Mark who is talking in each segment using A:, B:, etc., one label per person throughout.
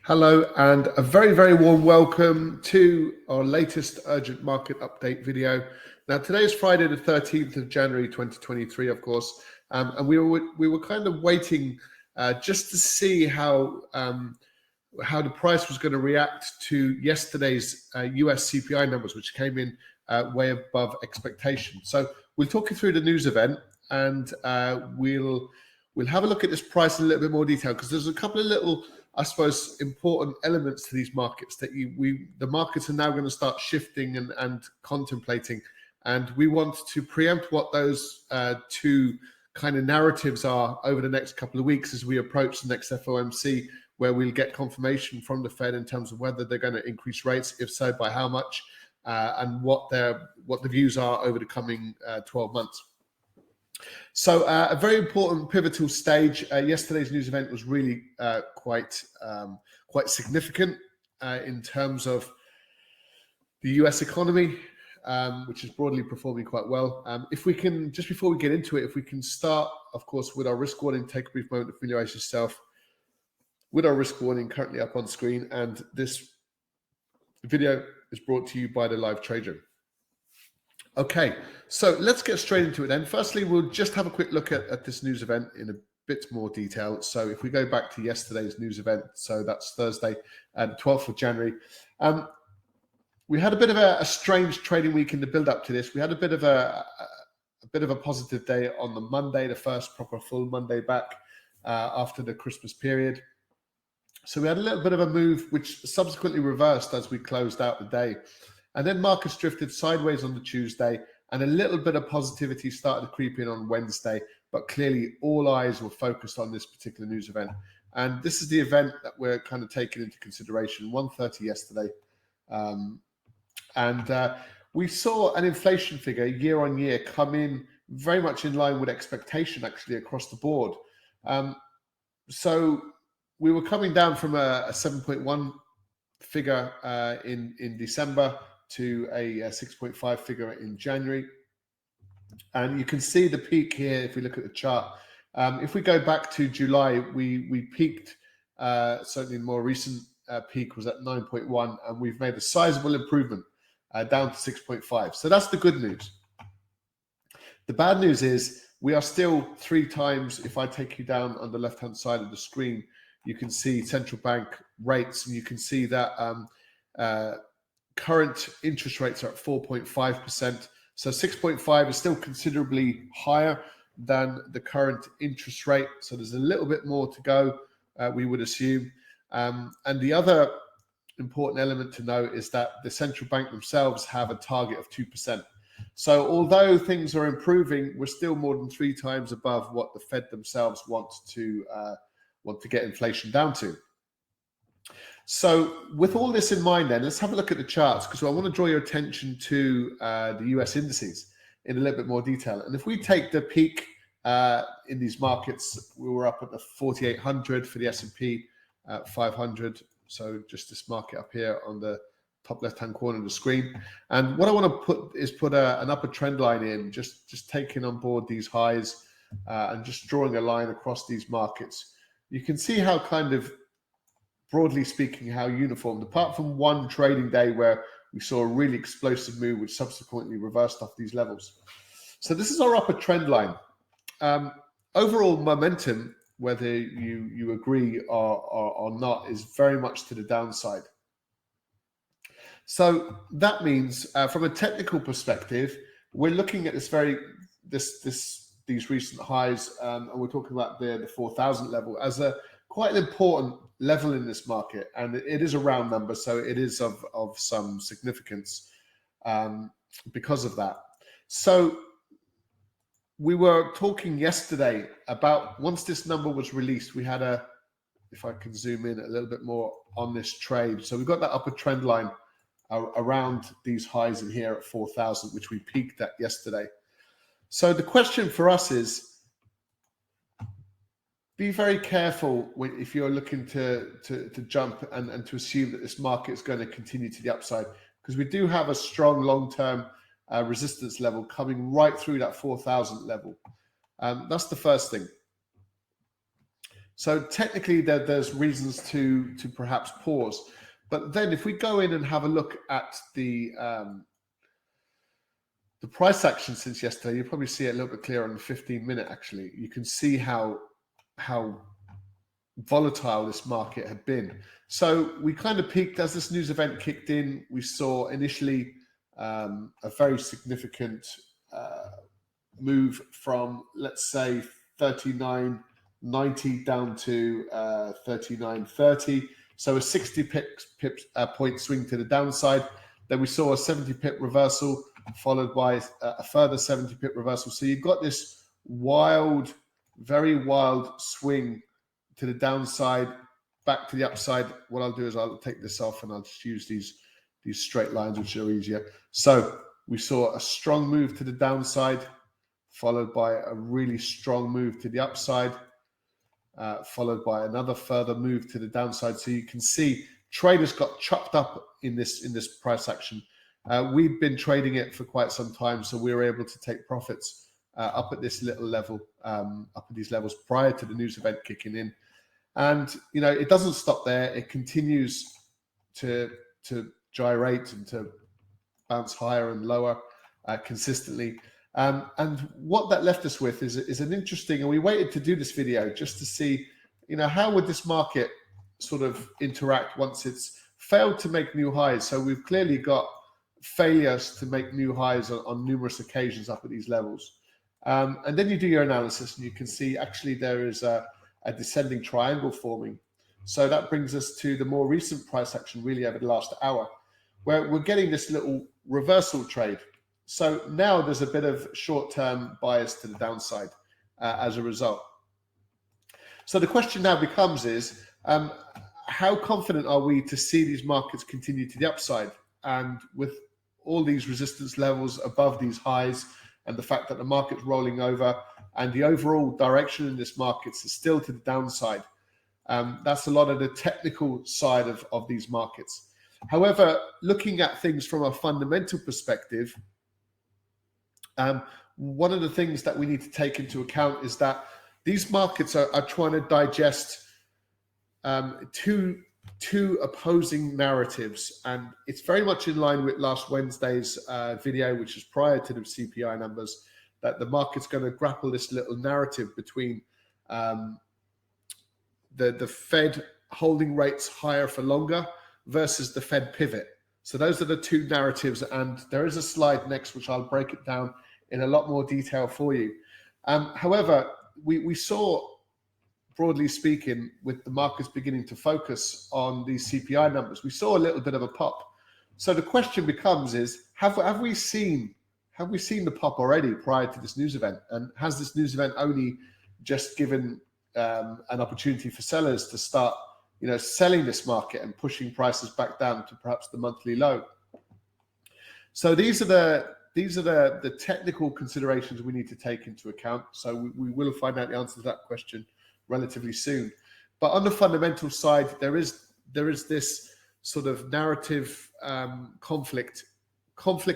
A: Hello and a very, very warm welcome to our latest urgent market update video. Now, today is Friday, the 13th of January, 2023, of course, and we were kind of waiting just to see how the price was going to react to yesterday's US CPI numbers, which came in way above expectation. So we'll talk you through the news event, and we'll have a look at this price in a little bit more detail, because there's a couple of little, I suppose, important elements to these markets that the markets are now going to start shifting and contemplating, and we want to preempt what those two kind of narratives are over the next couple of weeks as we approach the next FOMC, where we'll get confirmation from the Fed in terms of whether they're going to increase rates, if so, by how much, and what the views are over the coming 12 months. So a very important pivotal stage. Yesterday's news event was really quite significant in terms of the US economy, which is broadly performing quite well. If we can, just before we get into it, if we can start, of course, with our risk warning, take a brief moment to familiarize yourself with our risk warning currently up on screen. And this video is brought to you by the Live Trader. Okay, so let's get straight into it then. Firstly, we'll just have a quick look at this news event in a bit more detail. So if we go back to yesterday's news event, so that's Thursday, the 12th of January. We had a bit of a strange trading week in the build up to this. We had a bit of a positive day on the Monday, the first proper full Monday back after the Christmas period. So we had a little bit of a move, which subsequently reversed as we closed out the day. And then markets drifted sideways on the Tuesday, and a little bit of positivity started to creep in on Wednesday, but clearly all eyes were focused on this particular news event. And this is the event that we're kind of taking into consideration, 1:30 yesterday. We saw an inflation figure year on year come in very much in line with expectation, actually, across the board. So we were coming down from a 7.1 figure in December to a 6.5 figure in January. And you can see the peak here if we look at the chart. If we go back to July, we peaked, certainly the more recent peak was at 9.1, and we've made a sizable improvement down to 6.5. So that's the good news. The bad news is we are still 3 times, if I take you down on the left-hand side of the screen, you can see central bank rates, and you can see that current interest rates are at 4.5%. So 6.5 is still considerably higher than the current interest rate. So there's a little bit more to go, we would assume. And the other important element to note is that the central bank themselves have a target of 2%. So although things are improving, we're still more than 3 times above what the Fed themselves want to get inflation down to. So with all this in mind then, let's have a look at the charts, because I want to draw your attention to the US indices in a little bit more detail. And if we take the peak in these markets, we were up at the 4,800 for the S&P 500. So just this market up here on the top left-hand corner of the screen. And what I want to put an upper trend line in, just taking on board these highs and just drawing a line across these markets. You can see how kind of, broadly speaking, how uniform, apart from one trading day where we saw a really explosive move, which subsequently reversed off these levels. So this is our upper trend line. Overall momentum, whether you agree or not, is very much to the downside. So that means from a technical perspective, we're looking at these recent highs, and we're talking about the 4,000 level as quite an important level in this market, and it is a round number, so it is of some significance because of that. So we were talking yesterday about, once this number was released, we had if I can zoom in a little bit more on this trade. So we've got that upper trend line around these highs in here at 4,000, which we peaked at yesterday. So the question for us is, be very careful if you're looking to jump and to assume that this market is going to continue to the upside, because we do have a strong long-term resistance level coming right through that 4,000 level. That's the first thing. So technically there's reasons to perhaps pause. But then if we go in and have a look at the price action since yesterday, you'll probably see it a little bit clearer on the 15-minute actually. You can see how volatile this market had been. So we kind of peaked as this news event kicked in. We saw initially a very significant move from, let's say, 39.90 down to 39.30. So a 60 point swing to the downside. Then we saw a 70 pip reversal followed by a further 70 pip reversal. So you've got this wild, very wild swing to the downside, back to the upside. What I'll do is I'll take this off and I'll just use these straight lines, which are easier. So we saw a strong move to the downside, followed by a really strong move to the upside, followed by another further move to the downside. So you can see traders got chopped up in this price action. We've been trading it for quite some time, so we were able to take profits up at this little level, up at these levels prior to the news event kicking in. And it doesn't stop there. It continues to gyrate and to bounce higher and lower consistently. And what that left us with is an interesting, and we waited to do this video just to see, how would this market sort of interact once it's failed to make new highs. So we've clearly got failures to make new highs on numerous occasions up at these levels. And then you do your analysis and you can see actually there is a descending triangle forming. So that brings us to the more recent price action really over the last hour, where we're getting this little reversal trade. So now there's a bit of short-term bias to the downside as a result. So the question now becomes is, how confident are we to see these markets continue to the upside? And with all these resistance levels above these highs and the fact that the market's rolling over and the overall direction in this market is still to the downside, that's a lot of the technical side of these markets. However, looking at things from a fundamental perspective, one of the things that we need to take into account is that these markets are trying to digest two opposing narratives, and it's very much in line with last Wednesday's video, which is prior to the CPI numbers, that the market's going to grapple this little narrative between the Fed holding rates higher for longer versus the Fed pivot. So those are the two narratives, and there is a slide next which I'll break it down in a lot more detail for you. However, we saw, broadly speaking, with the markets beginning to focus on these CPI numbers, we saw a little bit of a pop. So the question becomes is, have we seen the pop already prior to this news event? And has this news event only just given an opportunity for sellers to start selling this market and pushing prices back down to perhaps the monthly low? So these are the technical considerations we need to take into account. So we will find out the answer to that question relatively soon. But on the fundamental side, there is this sort of narrative conflict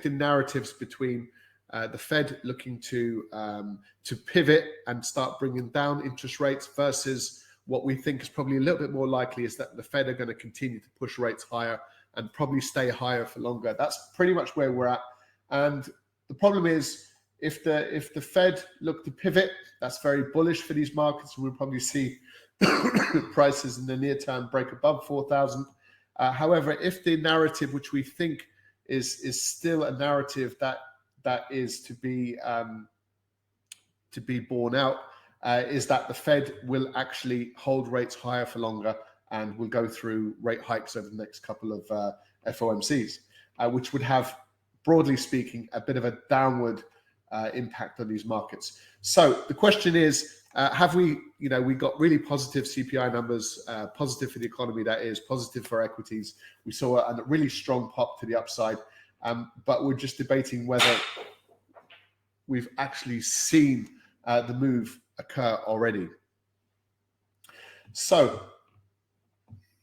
A: in narratives between the Fed looking to pivot and start bringing down interest rates versus what we think is probably a little bit more likely is that the Fed are going to continue to push rates higher and probably stay higher for longer. That's pretty much where we're at. And the problem is, if the Fed look to pivot, that's very bullish for these markets. We'll probably see prices in the near term break above 4,000. However, if the narrative, which we think is still a narrative that is to be borne out, is that the Fed will actually hold rates higher for longer and will go through rate hikes over the next couple of FOMCs, which would have, broadly speaking, a bit of a downward impact on these markets. So the question is, have we got really positive CPI numbers, positive for the economy, that is, positive for equities. We saw a really strong pop to the upside, but we're just debating whether we've actually seen the move occur already. So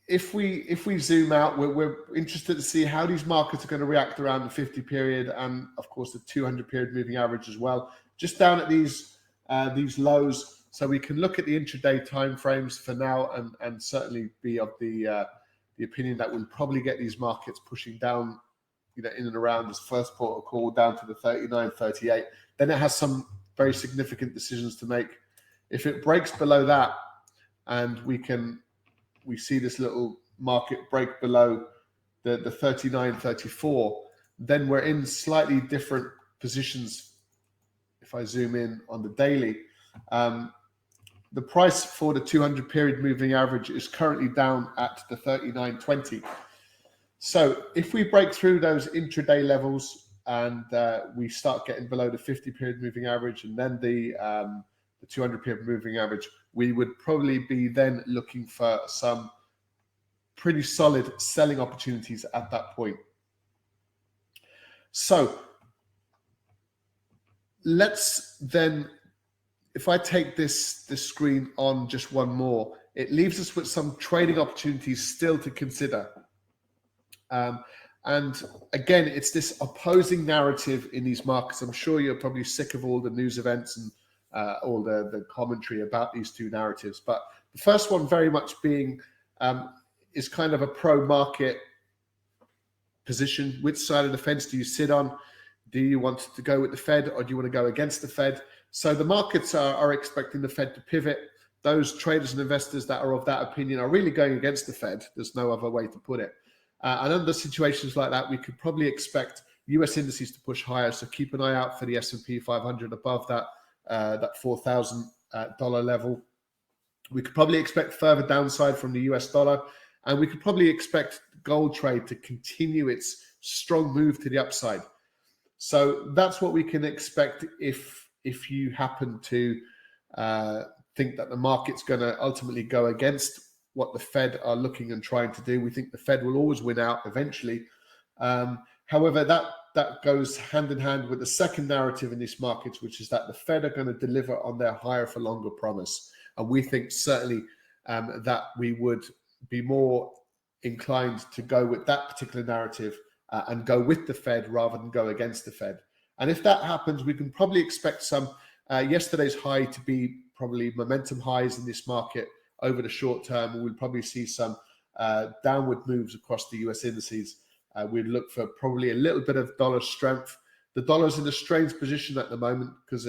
A: if we zoom out, we're interested to see how these markets are going to react around the 50 period and of course the 200 period moving average as well. Just down at these lows, So we can look at the intraday timeframes for now, and certainly be of the opinion that we'll probably get these markets pushing down, in and around this first port of call down to the 39, 38. Then it has some very significant decisions to make. If it breaks below that, and we see this little market break below the 39, 34, then we're in slightly different positions. If I zoom in on the daily, the price for the 200 period moving average is currently down at the 39.20. So if we break through those intraday levels and we start getting below the 50 period moving average and then the 200 period moving average, we would probably be then looking for some pretty solid selling opportunities at that point. So let's then, if I take this screen on just one more, it leaves us with some trading opportunities still to consider. And again, it's this opposing narrative in these markets. I'm sure you're probably sick of all the news events and all the commentary about these two narratives. But the first one very much being is kind of a pro-market position. Which side of the fence do you sit on? Do you want to go with the Fed, or do you want to go against the Fed? So the markets are expecting the Fed to pivot. Those traders and investors that are of that opinion are really going against the Fed. There's no other way to put it. And under situations like that, we could probably expect US indices to push higher. So keep an eye out for the S&P 500 above that $4,000 level. We could probably expect further downside from the US dollar, and we could probably expect gold trade to continue its strong move to the upside. So that's what we can expect if you happen to think that the market's going to ultimately go against what the Fed are looking and trying to do. We think the Fed will always win out eventually. However, that goes hand in hand with the second narrative in these markets, which is that the Fed are going to deliver on their higher for longer promise. And we think certainly that we would be more inclined to go with that particular narrative and go with the Fed rather than go against the Fed. And if that happens, we can probably expect some yesterday's high to be probably momentum highs in this market over the short term. We'll probably see some downward moves across the US indices. We'd look for probably a little bit of dollar strength. The dollar's in a strange position at the moment because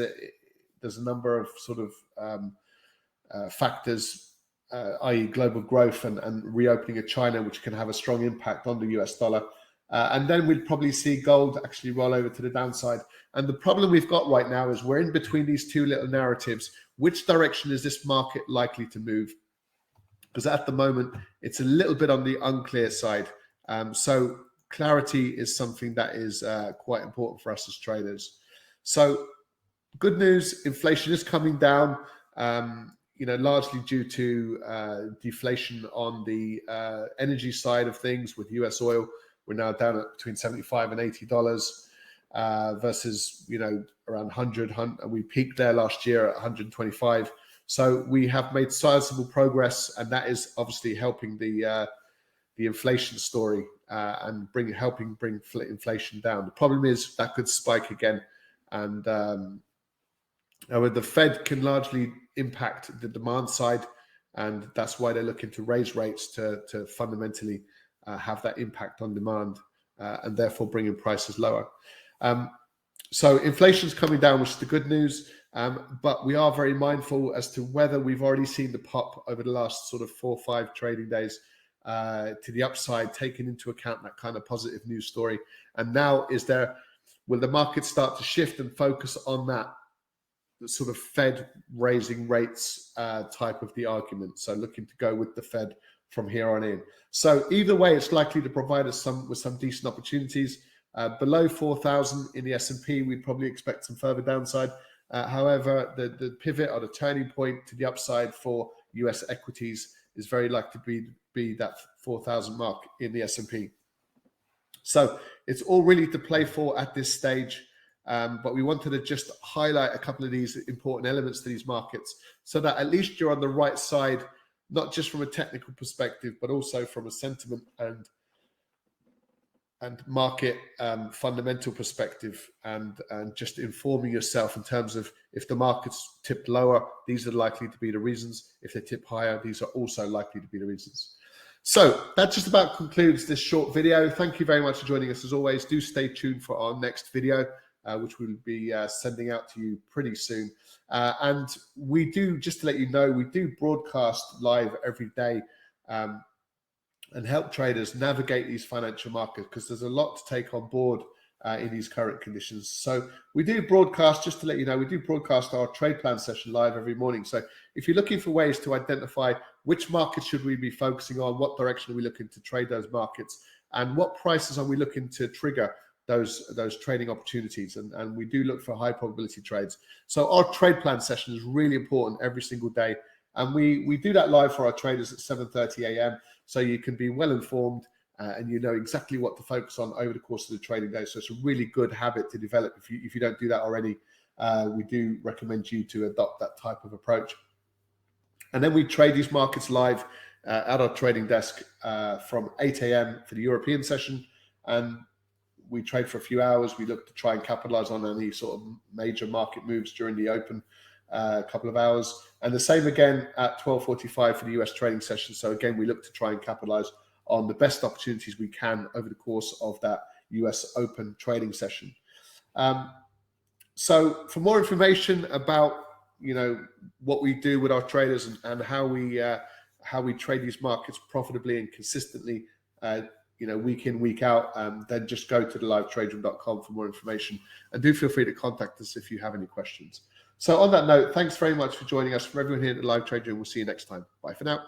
A: there's a number of sort of factors, i.e. global growth and reopening of China, which can have a strong impact on the US dollar. And then we'd probably see gold actually roll over to the downside. And the problem we've got right now is we're in between these two little narratives. Which direction is this market likely to move? Because at the moment, it's a little bit on the unclear side. So clarity is something that is quite important for us as traders. So good news, inflation is coming down, largely due to deflation on the energy side of things with US oil. We're now down at between $75 and $80 versus, around 100. And we peaked there last year at 125. So we have made sizable progress, and that is obviously helping the inflation story and helping bring inflation down. The problem is that could spike again, and the Fed can largely impact the demand side, and that's why they're looking to raise rates to fundamentally have that impact on demand and therefore bringing prices lower. So inflation's coming down, which is the good news. But we are very mindful as to whether we've already seen the pop over the last sort of 4 or 5 trading days to the upside, taking into account that kind of positive news story. And now will the market start to shift and focus on that sort of Fed raising rates type of the argument? So looking to go with the Fed from here on in. So either way, it's likely to provide us with some decent opportunities. Below 4,000 in the S&P, we'd probably expect some further downside. However, the pivot or the turning point to the upside for US equities is very likely to be that 4,000 mark in the S&P. So it's all really to play for at this stage. But we wanted to just highlight a couple of these important elements to these markets so that at least you're on the right side, not just from a technical perspective, but also from a sentiment and market fundamental perspective, and just informing yourself in terms of if the market's tipped lower, these are likely to be the reasons. If they tip higher, these are also likely to be the reasons. So that just about concludes this short video. Thank you very much for joining us as always. Do stay tuned for our next video, which we'll be sending out to you pretty soon. And we do, just to let you know, we do broadcast live every day and help traders navigate these financial markets, because there's a lot to take on board in these current conditions. So we do broadcast, just to let you know, we do broadcast our trade plan session live every morning. So if you're looking for ways to identify which markets should we be focusing on, what direction are we looking to trade those markets, and what prices are we looking to trigger those trading opportunities, and we do look for high probability trades. So our trade plan session is really important every single day, and we do that live for our traders at 7:30 a.m. so you can be well informed and you know exactly what to focus on over the course of the trading day. So it's a really good habit to develop. If you don't do that already, we do recommend you to adopt that type of approach. And then we trade these markets live at our trading desk from 8 a.m. for the European session, and we trade for a few hours. We look to try and capitalize on any sort of major market moves during the open couple of hours. And the same again at 12:45 for the US trading session. So again, we look to try and capitalize on the best opportunities we can over the course of that US open trading session. So for more information about what we do with our traders and how we trade these markets profitably and consistently, week in, week out, then just go to thelivetraderoom.com for more information, and do feel free to contact us if you have any questions. So on that note, thanks very much for joining us. From everyone here at the Live Trade Room, we'll see you next time. Bye for now.